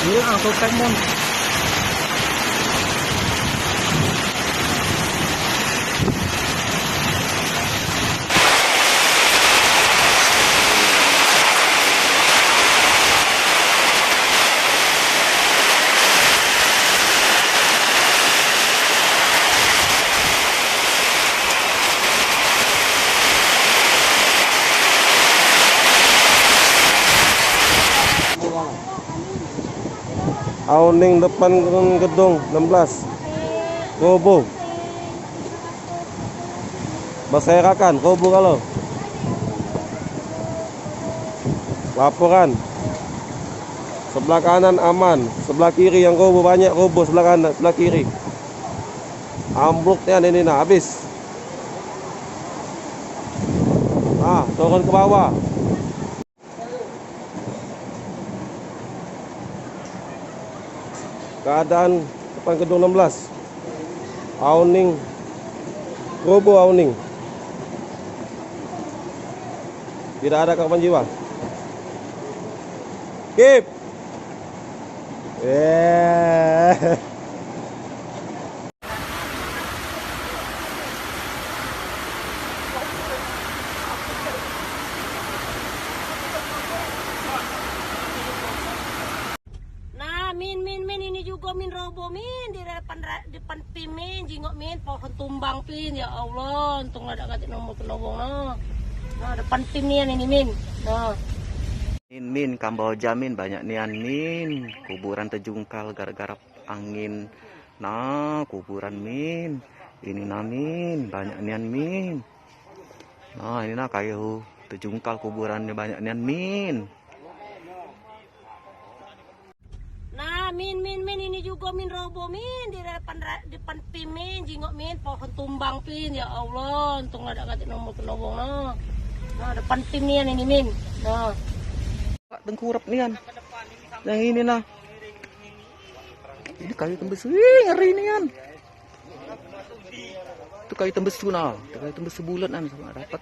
Ini angkut Pemon. Awning depan gedung 16 roboh. Berserakan roboh kalau. Laporan. Sebelah kanan aman, sebelah kiri yang roboh banyak roboh sebelah kanan, sebelah kiri. Ambruknya ini nah habis. Turun ke bawah. Keadaan depan gedung 16. Awning roboh awning. Tidak ada korban jiwa. Keep. Ini juga min roboh min di depan pin min jingok min pohon tumbang pin ya Allah untung ada nggak nomor penobong nah depan pin ini min nah min Kamboja min banyak nian min kuburan terjungkal gara-gara angin nah kuburan min ini namin banyak nian min nah ini nah kayu terjungkal kuburannya banyak nian min. Min ini juga min roboh min di depan pin min jingok min pohon tumbang pin ya Allah untung ada nggak nomor penobong nah depan pin ini min nah Tengkurap nian yang ini nah ini kayu tembus ngeri nian itu kayu tembus nah kayu tembus sebulan sama dapat